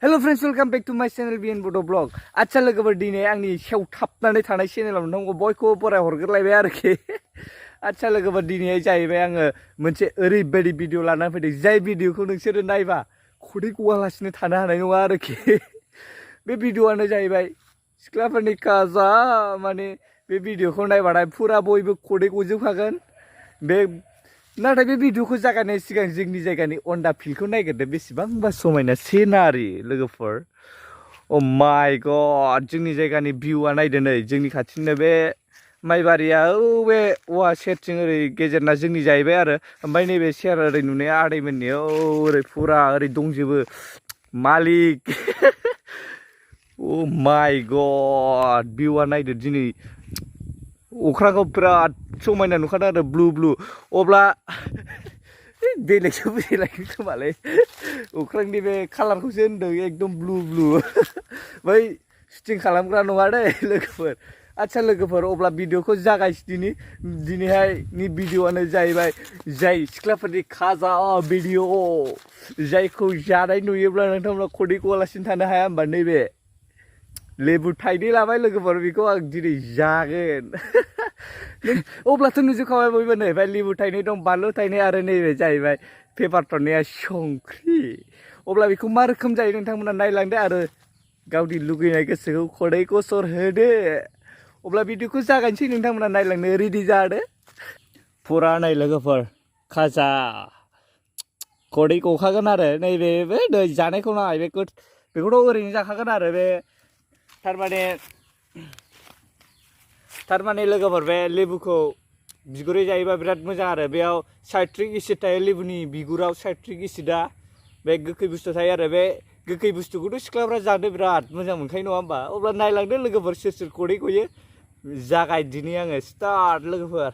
Hello friends, welcome back to my channel Bodo vlog. आच्छा लोगोफोर दिनै आंनि सेवथाबनानै थानाय चेनेलाव नोंथांखौ बयखौबो बराय हरग्रोलायबाय आरोखि। आच्छा लोगोफोर दिनै जाहैबाय आङो मोनसे ओरैबायदि भिडिअ लानानै फैदों जाय भिडिअखौ नोंसोरो नायबा खदै गवालासिनो थानो हानाय नङा आरोखि। बे भिडिअआनो जाहैबाय सिख्लाफोरनि काजा माने बे भिडिअखौ नायबाथाय फुरा बयबो खदै गजोबखागोन। नाथाय बे भिडिअखौ जागायनाय सिगां जोंनि जायगानि अन्डा फिल्डखौ नायग्रोदो बेसेबांबा समायना सिनारि लोगोफोर। अ माय गड जोंनि जायगानि भिउआ नायदो नै जोंनि खाथिनो बे माइबारिया बे औवा सेरथिं ओरै गेजेरना जोंनि जाहैबाय आरो ओमफ्राय नैबे सेर ओरै नुनाया आदैमोननि ओरै फुरा ओरै दंजोबो मालिक। अ माय गड भिउआ नायदो दिनै अख्रांखौ बिराद समायना नुखादों आरो ब्लु ब्लु। अब्ला बेलेगसो बुजिलायगोन खोमालै अख्रांनि बे कालारखौसो होनदों एकदम ब्लु ब्लु। बै शुटिं खालामग्रा नङा दे लोगोफोर। आच्छा लोगोफोर अब्ला भिडिअखौ जागायदिनि। दिनैहायनि भिडिअआनो जाहैबाय जाय सिख्लाफोरनि खाजा भिडिअ जायखौ जानाय नुयोब्ला नोंथांमोना खदै गवालासिनो थानो हाया होमबा नैबे लेबु थाइनै लाबाय लोगोफोर बेखौ आं दिनै जागोन। अब्लाथ' नुजोबखाबाय बयबो नै ओमफ्राय लेबु थाइनै दं बानलु थाइनै आरो नैबे जाहैबाय पेपार टननिया संख्रि। अब्ला बेखौ मा रोखोम जायो नोंथांमोना नायलांदो आरो गावनि लुगैनाय गोसोखौ खदै गसर होदो। अब्ला भिडिअखौ जागायनोसै नोंथांमोना नायलांनो रेडि जादो। फुरा नाय लोगोफोर खाजा खदै गखागोन आरो नैबे नै जानायखौ नाय बेखौथ' ओरैनो जाखागोन आरो बे थारमाने लोगोफोर बे लेबुखौ बिगुरै जायोबा बिराद मोजां आरो बेयाव साइट्रिक एसिड थायो लेबुनि बिगुराव साइट्रिक एसिडआ बे गोखै बुस्थु थायो आरो बे गोखै बुस्थुखौथ' सिख्लाफ्रा जानो बिराद मोजां मोनखायो नङा होमबा। अब्ला नायलांदो लोगोफोर सोर सोर खदै गयो जागायदिनि आङो स्टार्ट लोगोफोर।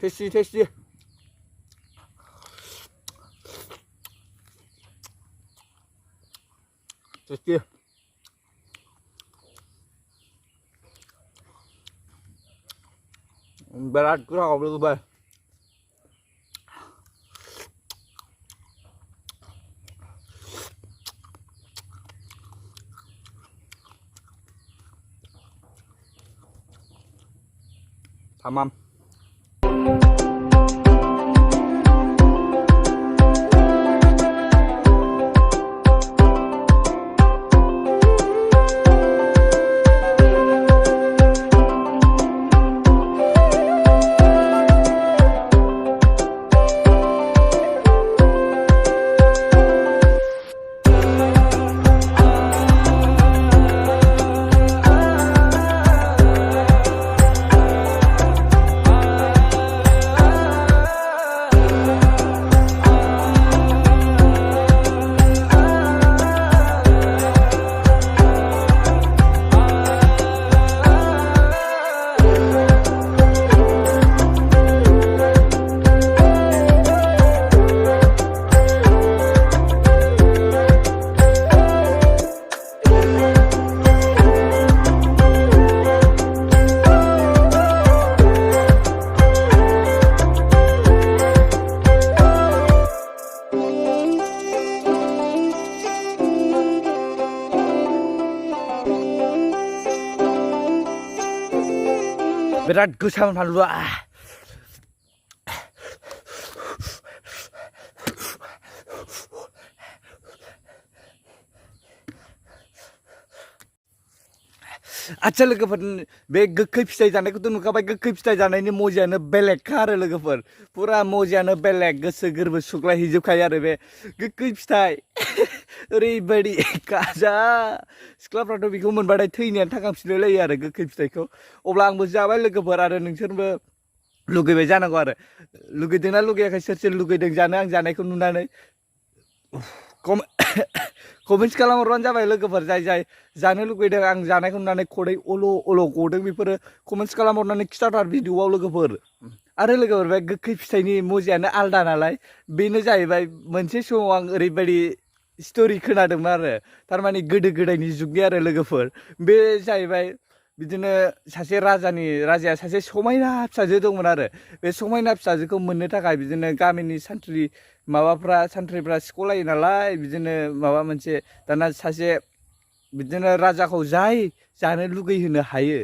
टेस्टि टेस्टि टेस्टि बिराद गोथाव लोगोफोर। Tamam. बिराद गोसा फानलुआ आच्छा लोगोफोर बे गोखै फिथाइ जानायखौथ' नुखाबाय गोखै फिथाइ जानायनि मजायानो बेलेगखा आरो लोगोफोर फुरा मजायानो बेलेग गोसो गोरबो सुग्लायहैजोबखायो आरो बे गोखै फिथाइ ओरैबायदि काजा सिख्लाफ्राथ' बेखौ मोनबाथाय थैनायानो थांखांफिनलायलायो आरो गोखै फिथाइखौ। अब्ला आंबो जाबाय लोगोफोर आरो नोंसोरबो लुगैबाय जानांगौ आरो लुगैदोंना लुगैयाखै सोर सोर लुगैदों जानो आं जानायखौ नुनानै कमेन्ट्स खालामहरबानो जाबाय लोगोफोर जाय जाय जानो लुगैदों आं जानायखौ नुनानै खदै अल' अल' गदों बेफोरो कमेन्ट्स खालामहरनानै खिथाथार भिडिअआव लोगोफोर। आरो लोगोफोर बे गोखै फिथाइनि मजायानो आलदा नालाय बेनो जाहैबाय मोनसे समाव आं ओरैबायदि स्टोरी खोनादोंमोन आरो थारमाने गोदो गोदायनि जुगनि आरो लोगोफोर बे जाहैबाय बिदिनो सासे राजाया सासे समायना फिसाजो दंमोन आरो बे समायना फिसाजोखौ मोननो थाखाय बिदिनो गामिनि सान्थ्रिफ्रा सिख'लायो नालाय बिदिनो माबा मोनसे दाना सासे बिदिनो राजाखौ जाय जानो लुगैहोनो हायो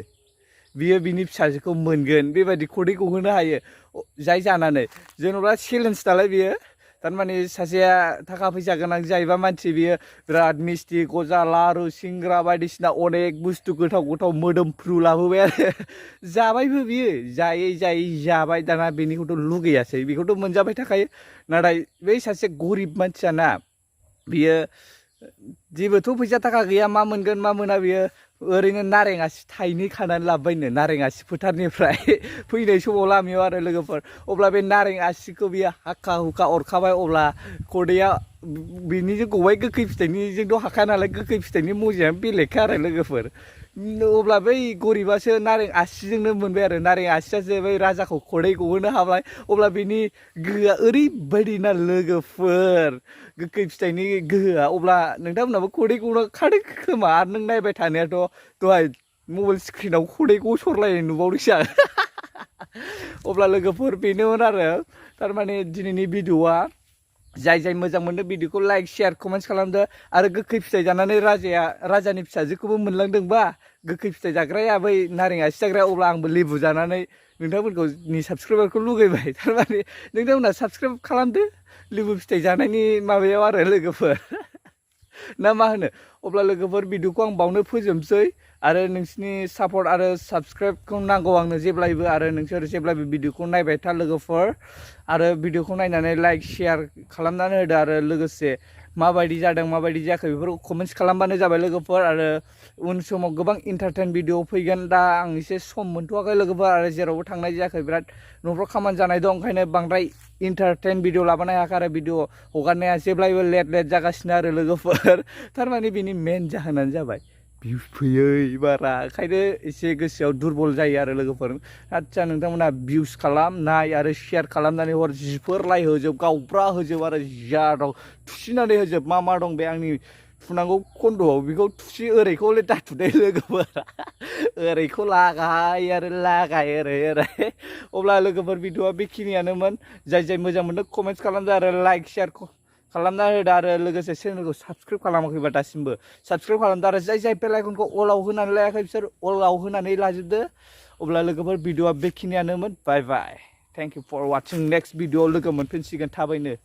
बियो बिनि फिसाजोखौ मोनगोन बेबायदि खदै गहोनो हायो जाय जानानै जेन'बा चेलेन्ज नालाय बियो थारमाने सासेया थाखा फैसा गोनां जायोबा मानसि बियो बिराद मिस्टि गजा लारु सिंग्रा बायदिसिना अनेक बुस्थु गोथाव मोदोमफ्रु लाबोबाय आरो जाबायबो बियो जायै जाबाय दाना बेनिखौथ' लुगैयासै बेखौथ' मोनजाबाय थाखायो नाथाय बै सासे गरिब मानसियाना बियो जेबोथ' फैसा थाखा गैया मा मोनगोन मा मोना बियो ओरैनो नारें आसि थाइनै खानानै लाबोबायनो नारें आसि फोथारनिफ्राय फैनाय समाव लामायाव आरो लोगोफोर अब्ला बे नारें आसिखौ बियो हाखा हुखा अरखाबाय अब्ला खदैया बिनिजों गबाय गोखै फिथाइनिजोंथ' हाखाया नालाय गोखै फिथाइनि मजायानो बेलेगखा आरो लोगोफोर अब्ला बै गरिबासो नारें आसिजोंनो मोनबाय आरो नारें आसियासो बै राजाखौ खदै गहोनो हाबाय अब्ला बिनि गोहोआ ओरैबायदि ना लोगोफोर गोखै फिथाइनि गोहोआ अब्ला नोंथांमोनाबो खदै गनो खादों खोमा आरो नों नायबाय थानायाथ' दहाय मबाइल स्क्रिनाव खदै गसरलायनाय नुबावदोंसो आं अब्ला लोगोफोर बेनोमोन आरो थारमाने दिनैनि भिडिअआ जाय मोजां मोनदों भिडिअखौ लाइक शेयार कमेन्ट्स खालामदो आरो गोखै फिथाइ जानानै राजानि फिसाजोखौबो मोनलांदोंबा गोखै फिथाइ जाग्राया बै नारें आसि जाग्राया अब्ला आंबो लेबु जानानै नोंथांमोनखौ साबस्क्राइबारखौ लुगैबाय थारमाने नोंथांमोना साबस्क्राइब खालामदो लेबु फिथाइ जानायनि माबायाव आरो लोगोफोर ना मा होनो अब्ला लोगोफोर भिडिअखौ आं बावनो फोजोबसै आरो नोंसिनि सापर्ट आरो साबस्क्राइबखौ नांगौ आंनो जेब्लायबो आरो नोंसोर जेब्लायबो भिडिअखौ नायबाय था लोगोफोर आरो भिडिअखौ नायनानै लाइक शेयार खालामनानै होदो आरो लोगोसे माबायदि जादों माबायदि जायाखै बेफोरखौ कमेन्ट्स खालामबानो जाबाय लोगोफोर आरो उन समाव गोबां इन्टारटेन भिडिअ फैगोन दा आं एसे सम मोनथ'वाखै लोगोफोर आरो जेरावबो थांनाय जायाखै बिराद न'फ्राव खामानि जानाय दं ओंखायनो बांद्राय इन्टारटेन भिडिअ लाबोनो हायाखै आरो भिडिअ हगारनाया जेब्लायबो लेट जागासिनो आरो लोगोफोर थारमाने बिनि मेन जाहोनानो जाबाय भिउस फैयै बारा ओंखायनो एसे गोसोआव दुरबल जायो आरो लोगोफोर आदसा नोंथांमोना भिउस खालाम नाय आरो शेयार खालामनानै हर जिफोर लाइ होजोब गावब्रा होजोब आरो जा दं थुसिनानै होजोब मा दं बे आंनि फुनांगौ खन्द'आव बेखौ थुसि ओरैखौ हले दाथुदे लोगोफोर ओरैखौ लागाय आरो लागाय ओरै अब्ला लोगोफोर भिडिअआ बेखिनियानोमोन जाय मोजां मोनदों कमेन्ट्स खालामदो आरो लाइक शेयार खालामना होदो आरो लोगोसे चेनेलखौ साबस्क्राइब खालामाखैबा दासिमबो साबस्क्राइब खालामदो आरो जाय बेल आइकनखौ अलाव होनानै लायाखै बिसोर अलाव होनानै लाजोबदो अब्ला लोगोफोर भिडिअआ बेखिनियानोमोन bye thank you for watching next भिडिअआव लोगो मोनफिनसिगोन थाबैनो